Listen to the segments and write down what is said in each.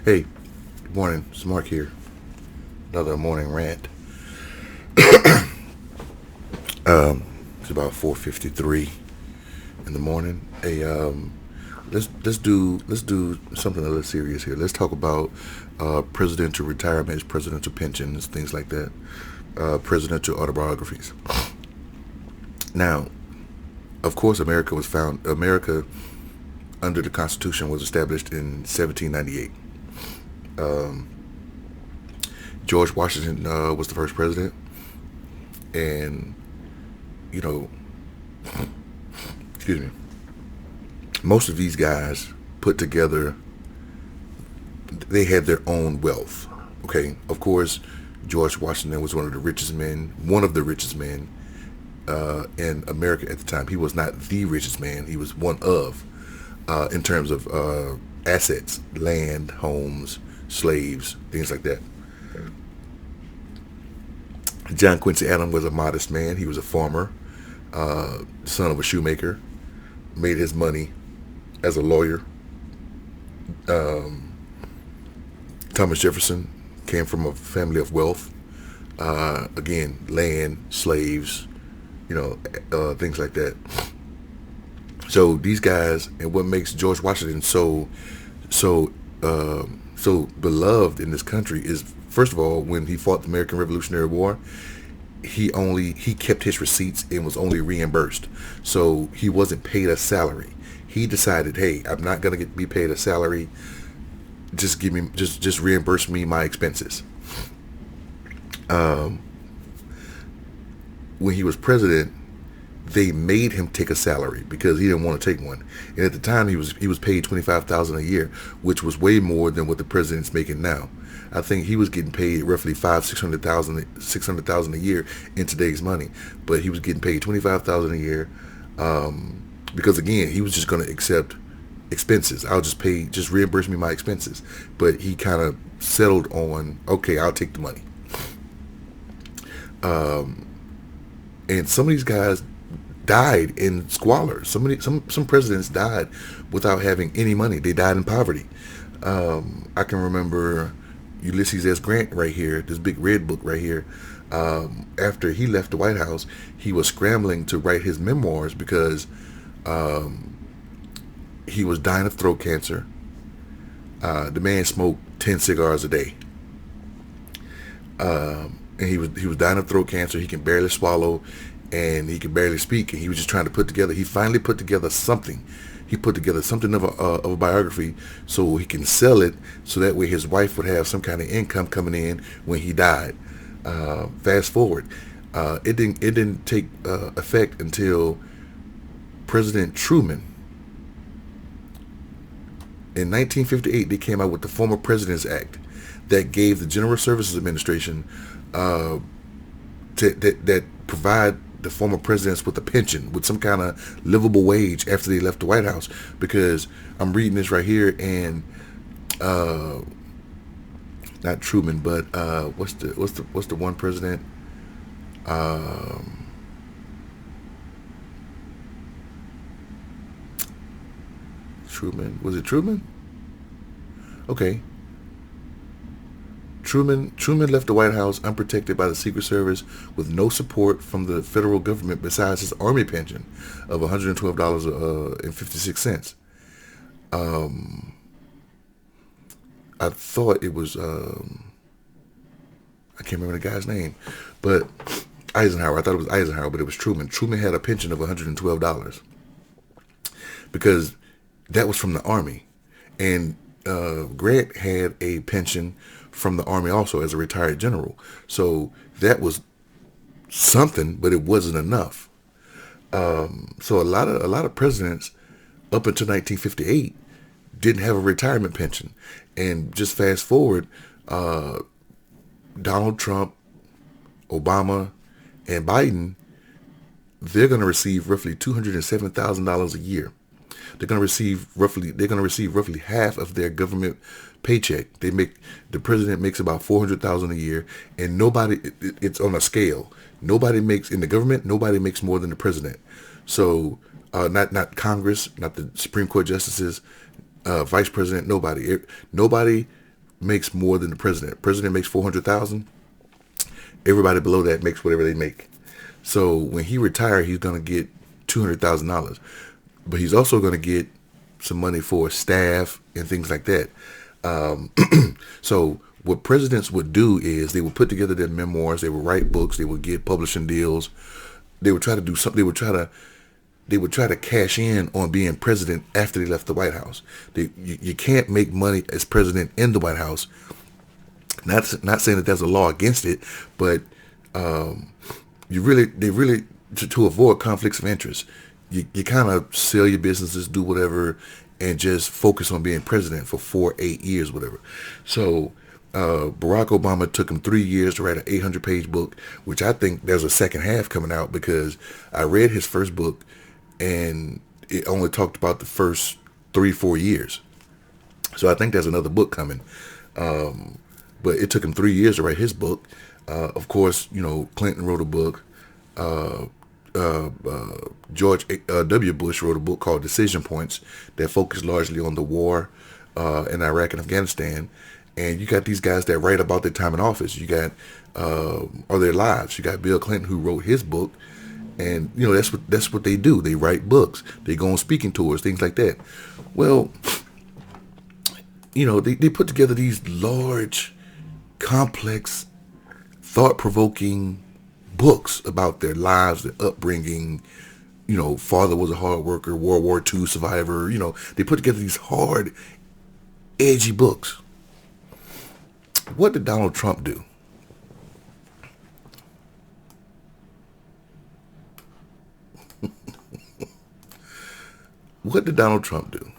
Hey, good morning. It's Mark here. Another morning rant. It's about 4:53 in the morning. Hey, let's do something a little serious here. Let's talk about presidential retirements, presidential pensions, things like that. Presidential autobiographies. Now, of course, America under the Constitution was established in 1798. George Washington was the first president, and you know, excuse me, most of these guys put together, they had their own wealth. Okay, of course, George Washington was one of the richest men, in America at the time. He was not the richest man. He was one of, in terms of assets, land, homes, slaves, things like that. John Quincy Adams was a modest man. He was a farmer, son of a shoemaker, made his money as a lawyer. Thomas Jefferson came from a family of wealth. Again, land, slaves, things like that. So these guys, and what makes George Washington so beloved in this country is, first of all, when he fought the American Revolutionary War, he kept his receipts and was only reimbursed. So he wasn't paid a salary. He decided, hey, I'm not gonna be paid a salary. Just reimburse me my expenses. When he was president, they made him take a salary because he didn't want to take one. And at the time, he was paid $25,000 a year, which was way more than what the president's making now. I think he was getting paid roughly $600,000 a year in today's money, but he was getting paid $25,000 a year because, again, he was just going to accept expenses. Just reimburse me my expenses. But he kind of settled on, okay, I'll take the money. And some of these guys died in squalor. Some presidents died without having any money. They died in poverty. I can remember Ulysses S. Grant right here, this big red book right here. After he left the White House, he was scrambling to write his memoirs because he was dying of throat cancer. The man smoked 10 cigars a day. And he was dying of throat cancer. He can barely swallow, and he can barely speak. And he was just trying to put together. He finally put together something. He put together something of a biography, so he can sell it, so that way his wife would have some kind of income coming in when he died. Fast forward, it didn't take effect until President Truman. In 1958, they came out with the Former President's Act that gave the General Services Administration that provide the former presidents with a pension, with some kind of livable wage after they left the White House. Because I'm reading this right here, and not Truman, but what's the one president? Truman, was it Truman? Okay. Truman left the White House unprotected by the Secret Service with no support from the federal government besides his Army pension of $112.56. I thought it was, I can't remember the guy's name, but Eisenhower. I thought it was Eisenhower, but it was Truman. Truman had a pension of $112 because that was from the Army. And Grant had a pension from the Army also as a retired general. So that was something, but it wasn't enough. So a lot of presidents up until 1958 didn't have a retirement pension. And just fast forward, Donald Trump, Obama, and Biden, they're going to receive roughly $207,000 a year. They're going to receive roughly half of their government paycheck. The president makes about $400,000 a year, and it's on a scale. Nobody makes in the government. Nobody makes more than the president. So, not Congress, not the Supreme Court justices, vice president. Nobody makes more than the president. President makes 400,000. Everybody below that makes whatever they make. So when he retires, he's gonna get $200,000, but he's also gonna get some money for staff and things like that. So what presidents would do is they would put together their memoirs, they would write books, they would get publishing deals, they would try to do something, they would try to cash in on being president after they left the White House. You can't make money as president in the White House. Not saying that there's a law against it, but to avoid conflicts of interest, you kind of sell your businesses, do whatever, and just focus on being president for 8 years, whatever. So Barack Obama took him 3 years to write an 800-page book, which I think there's a second half coming out, because I read his first book and it only talked about the first 3-4 years. So I think there's another book coming. But it took him 3 years to write his book. Of course, Clinton wrote a book. George W. Bush wrote a book called Decision Points that focused largely on the war in Iraq and Afghanistan. And you got these guys that write about their time in office. You got or their lives. You got Bill Clinton, who wrote his book, and that's what they do. They write books. They go on speaking tours, things like that. Well, they put together these large, complex, thought-provoking books about their lives, their upbringing. Father was a hard worker, World War II survivor. They put together these hard, edgy books. What did Donald Trump do? What did Donald Trump do?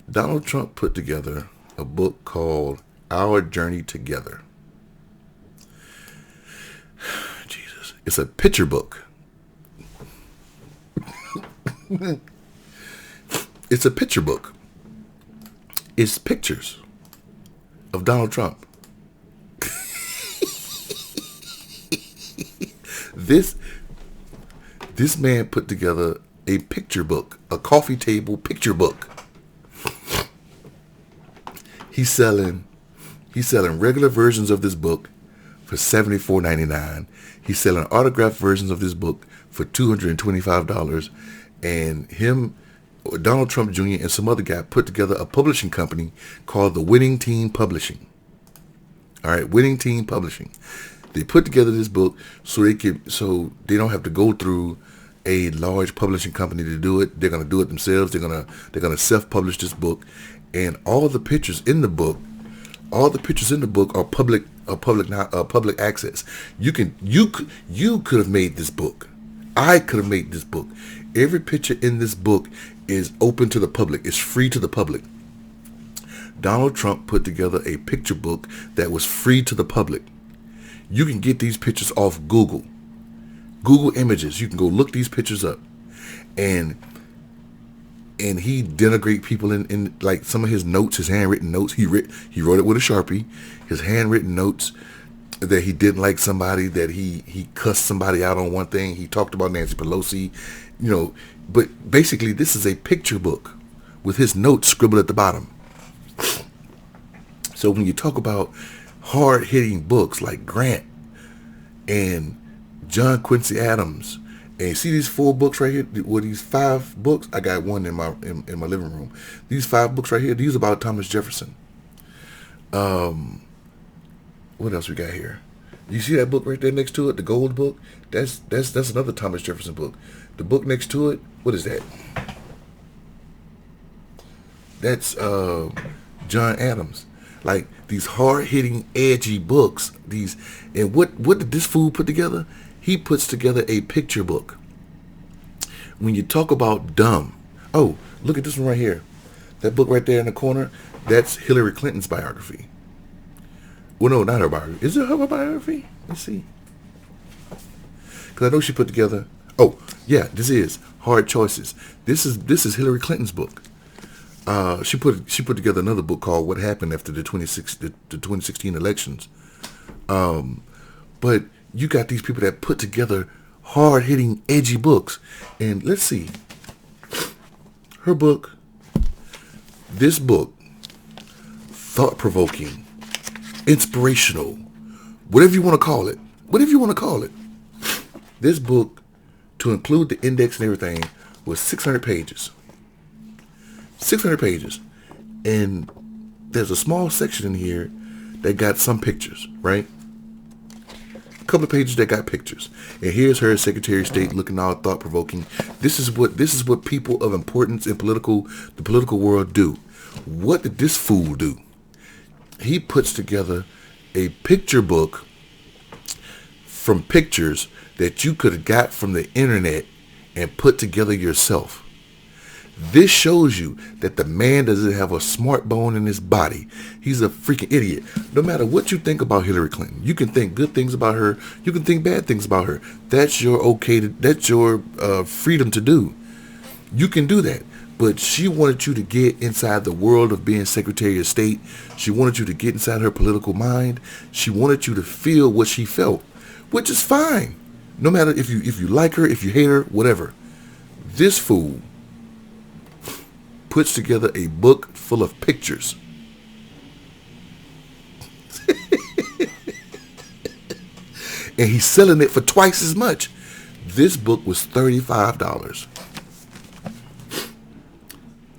Donald Trump put together a book called Our Journey Together. Jesus. It's a picture book. It's a picture book. It's pictures of Donald Trump. This man put together a picture book, a coffee table picture book. He's selling regular versions of this book for $74.99. He's selling autographed versions of this book for $225. And Donald Trump Jr. and some other guy put together a publishing company called the Winning Team Publishing. All right, Winning Team Publishing. They put together this book so they don't have to go through a large publishing company to do it. They're gonna do it themselves. They're gonna self-publish this book, and all the pictures in the book are public access. You could have made this book. I could have made this book. Every picture in this book is open to the public. It's free to the public. Donald Trump put together a picture book that was free to the public. You can get these pictures off Google Images. You can go look these pictures up, and he denigrate people in like some of his notes, his handwritten notes. He wrote it with a Sharpie. His handwritten notes that he didn't like somebody, that he cussed somebody out on one thing. He talked about Nancy Pelosi, but basically this is a picture book with his notes scribbled at the bottom. So when you talk about hard-hitting books like Grant and John Quincy Adams, and you see these 4 books right here, well, these 5 books, I got one in my living room. These 5 books right here, these are about Thomas Jefferson. What else we got here? You see that book right there next to it, the gold book? That's another Thomas Jefferson book. The book next to it, what is that? That's John Adams. Like these hard-hitting, edgy books. And what did this fool put together? He puts together a picture book. When you talk about dumb, oh, look at this one right here. That book right there in the corner, that's Hillary Clinton's biography. Well, no, not her biography. Is it her biography? Let's see. Because I know she put together. Oh, yeah, this is Hard Choices. This is Hillary Clinton's book. She put together another book called What Happened After the 2016 elections. But you got these people that put together hard-hitting, edgy books. And let's see. Her book, this book, thought-provoking, inspirational, whatever you want to call it. Whatever you want to call it. This book, to include the index and everything, was 600 pages. 600 pages. And there's a small section in here that got some pictures, right? A couple of pages that got pictures. And here's her Secretary of State looking all thought-provoking. This is what people of importance in the political world do. What did this fool do? He puts together a picture book from pictures that you could have got from the internet and put together yourself. This shows you that the man doesn't have a smart bone in his body. He's a freaking idiot. No matter what you think about Hillary Clinton, you can think good things about her. You can think bad things about her. That's your that's your freedom to do. You can do that. But she wanted you to get inside the world of being Secretary of State. She wanted you to get inside her political mind. She wanted you to feel what she felt, which is fine. No matter if you like her, if you hate her, whatever. This fool puts together a book full of pictures. And he's selling it for twice as much. This book was $35.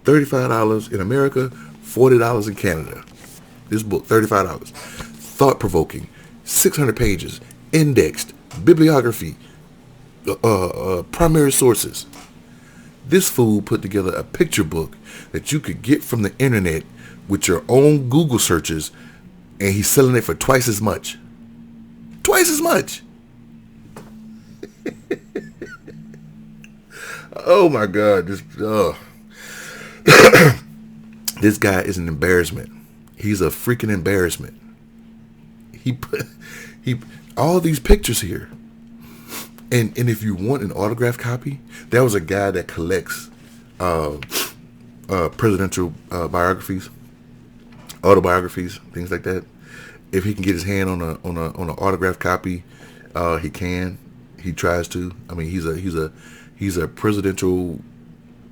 $35 in America, $40 in Canada. This book, $35. Thought-provoking, 600 pages, indexed, bibliography, primary sources. This fool put together a picture book that you could get from the internet with your own Google searches, and he's selling it for twice as much. Twice as much. Oh my God. This guy is an embarrassment. He's a freaking embarrassment. He put all these pictures here. And if you want an autographed copy, there was a guy that collects presidential biographies, autobiographies, things like that. If he can get his hand on an autographed copy, he can. He tries to. I mean, he's a presidential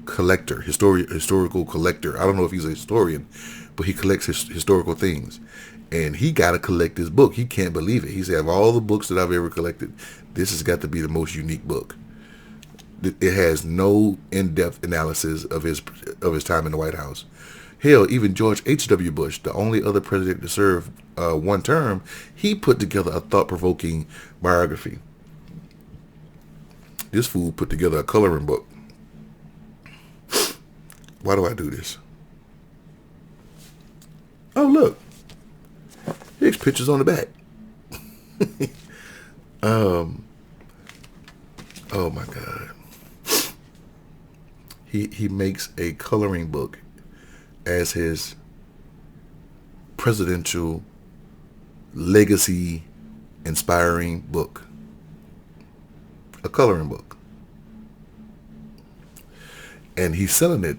collector, historical collector. I don't know if he's a historian, but he collects historical things. And he got to collect this book. He can't believe it. He said, of all the books that I've ever collected, this has got to be the most unique book. It has no in-depth analysis of his time in the White House. Hell, even George H.W. Bush, the only other president to serve one term, he put together a thought-provoking biography. This fool put together a coloring book. Why do I do this? Oh, look. Here's pictures on the back. Oh my God. He makes a coloring book as his presidential legacy inspiring book. A coloring book. And he's selling it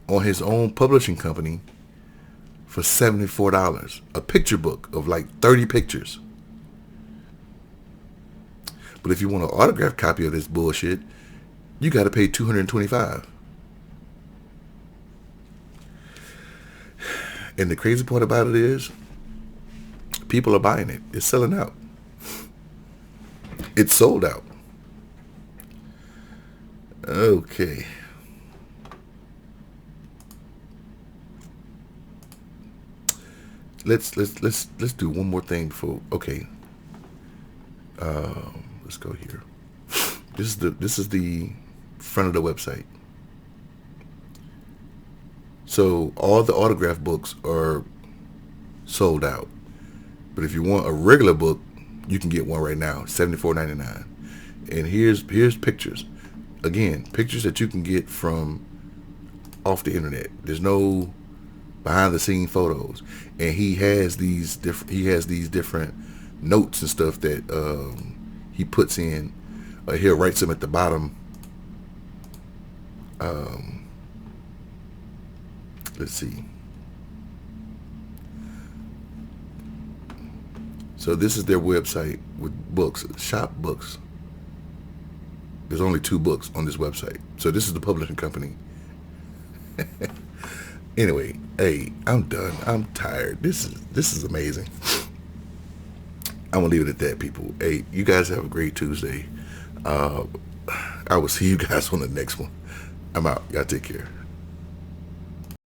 on his own publishing company for $74. A picture book of like 30 pictures. But if you want an autographed copy of this bullshit, you got to pay $225. And the crazy part about it is, people are buying it. It's selling out. It's sold out. Okay. Let's do one more thing before. Okay. Let's go here. This is the front of the website. So all the autograph books are sold out. But if you want a regular book, you can get one right now, $74.99. And here's pictures. Again, pictures that you can get from off the internet. There's no behind the scene photos. And he has these different notes and stuff that he puts in. He writes them at the bottom. Let's see. So this is their website with books, shop books. There's only 2 books on this website. So this is the publishing company. Anyway, Hey, I'm done. I'm tired. This is amazing. I'm gonna leave it at that, people. Hey, you guys have a great Tuesday. I will see you guys on the next one. I'm out. Y'all take care.